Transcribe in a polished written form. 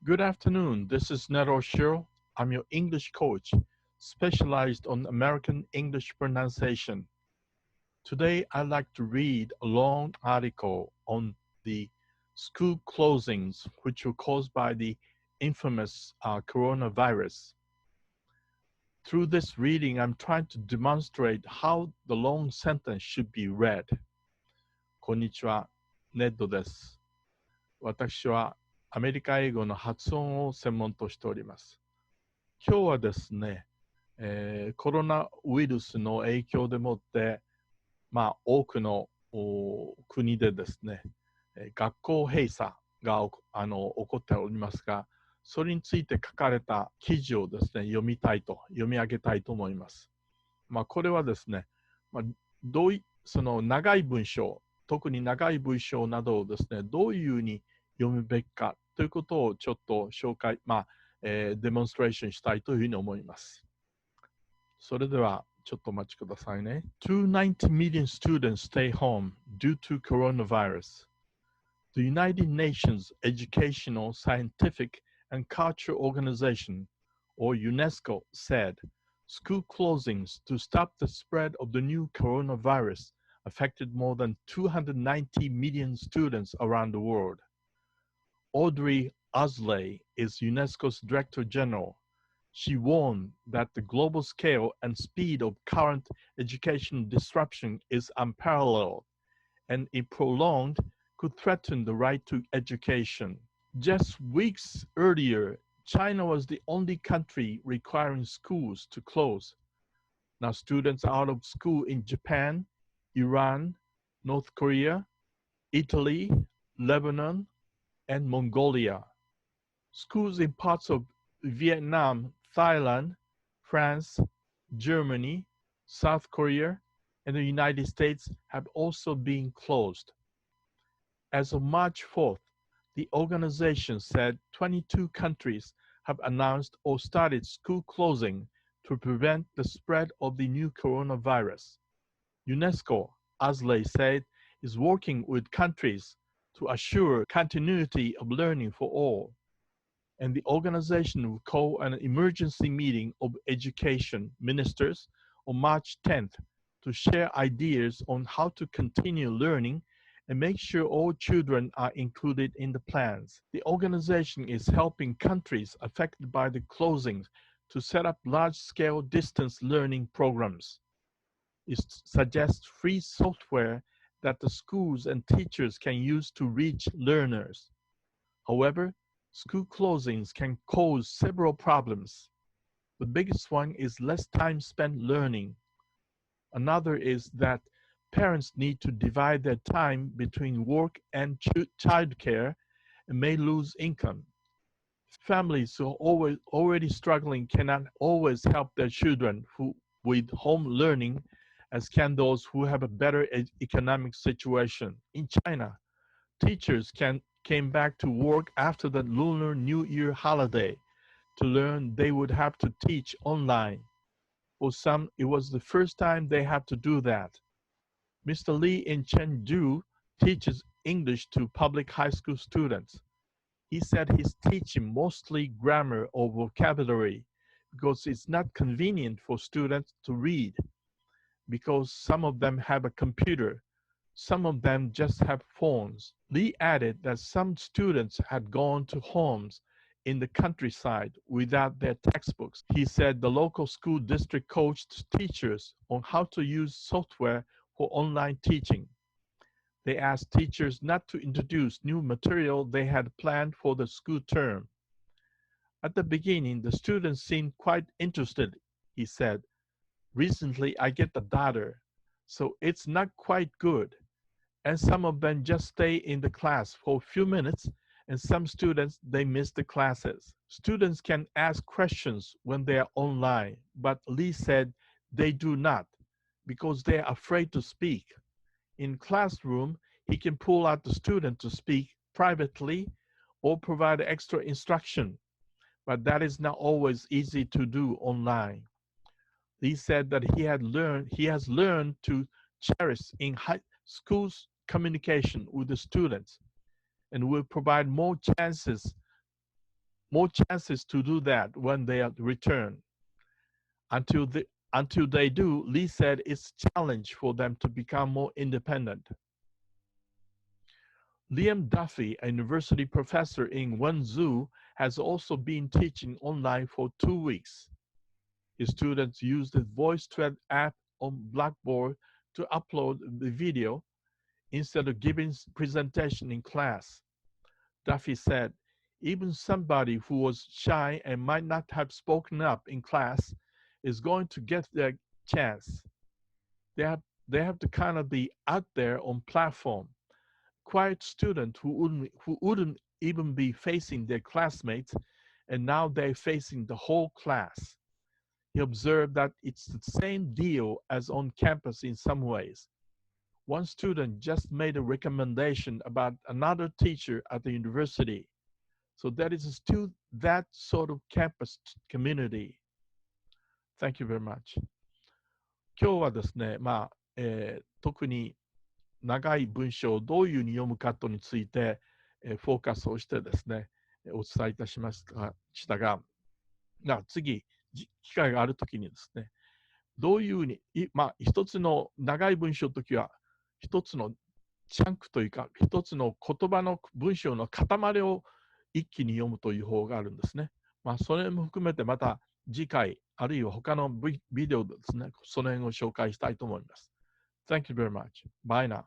Good afternoon. This is Ned Oshiro. I'm your English coach, specialized on American English pronunciation. Today, I'd like to read a long article on the school closings, which were caused by the infamous coronavirus. Through this reading, I'm trying to demonstrate how the long sentence should be read. こんにちは、ネッドです。私はアメリカ英語の発音を専門としております。今日はですね、コロナウイルスの影響でもって、多くの国でですね、学校閉鎖が起こっておりますが、それについて書かれた記事をですね、読み上げたいと思います。これはですね、その長い文章、特に長い文章などをですね、どういうふうに読むべきかということをちょっとデモンストレーションしたいというふうに思います。それではちょっとお待ちくださいね。290 million students stay home due to coronavirus. The United Nations Educational, Scientific and Cultural Organization, or UNESCO, said school closings to stop the spread of the new coronavirus affected more than 290 million students around the world. Audrey Azoulay is UNESCO's Director General. She warned that the global scale and speed of current education disruption is unparalleled, and if prolonged, could threaten the right to education. Just weeks earlier, China was the only country requiring schools to close. Now students are out of school in Japan, Iran, North Korea, Italy, Lebanon, and Mongolia. Schools in parts of Vietnam, Thailand, France, Germany, South Korea, and the United States have also been closed. As of March 4th, the organization said 22 countries have announced or started school closing to prevent the spread of the new coronavirus. UNESCO, Azoulay said, is working with countries to assure continuity of learning for all. And the organization will call an emergency meeting of education ministers on March 10th to share ideas on how to continue learning and make sure all children are included in the plans. The organization is helping countries affected by the closings to set up large-scale distance learning programs. It suggests free software that the schools and teachers can use to reach learners. However, school closings can cause several problems. The biggest one is less time spent learning. Another is that parents need to divide their time between work and childcare and may lose income. Families who are already struggling cannot always help their children with home learning as can those who have a better economic situation. In China, teachers came back to work after the Lunar New Year holiday to learn they would have to teach online. For some, it was the first time they had to do that. Mr. Lee in Chengdu teaches English to public high school students. He said he's teaching mostly grammar or vocabulary because it's not convenient for students to read, because some of them have a computer, some of them just have phones. Lee added that some students had gone to homes in the countryside without their textbooks. He said the local school district coached teachers on how to use software for online teaching. They asked teachers not to introduce new material they had planned for the school term. At the beginning, the students seemed quite interested, he said. Recently, I get the data, so it's not quite good. And some of them just stay in the class for a few minutes, and some students, they miss the classes. Students can ask questions when they are online, but Lee said they do not because they are afraid to speak. In classroom, he can pull out the student to speak privately or provide extra instruction, but that is not always easy to do online. He said that he has learned to cherish in high school's communication with the students and will provide more chances more chances to do that when they return. Until they do, Lee said it's a challenge for them to become more independent. Liam Duffy, a university professor in Wenzhou, has also been teaching online for 2 weeks. His students use the VoiceThread app on Blackboard to upload the video instead of giving presentation in class. Duffy said, even somebody who was shy and might not have spoken up in class is going to get their chance. They have to kind of be out there on platform. Quiet student who wouldn't even be facing their classmates, and now they're facing the whole class. He observed that it's the same deal as on campus in some ways. One student just made a recommendation about another teacher at the university. So that is still that sort of campus community. Thank you very much. 今日はですね、特に長い文章をどういうふうに読むかとについて、フォーカスをしてですね、お伝えいたしましたが、次、機会があるときにですね、どういうふうに、一つの長い文章のときは、一つのチャンクというか、一つの言葉の文章の塊を一気に読むという方があるんですね。それも含めてまた次回、あるいは他のビデオでですね、その辺を紹介したいと思います。Thank you very much. Bye now.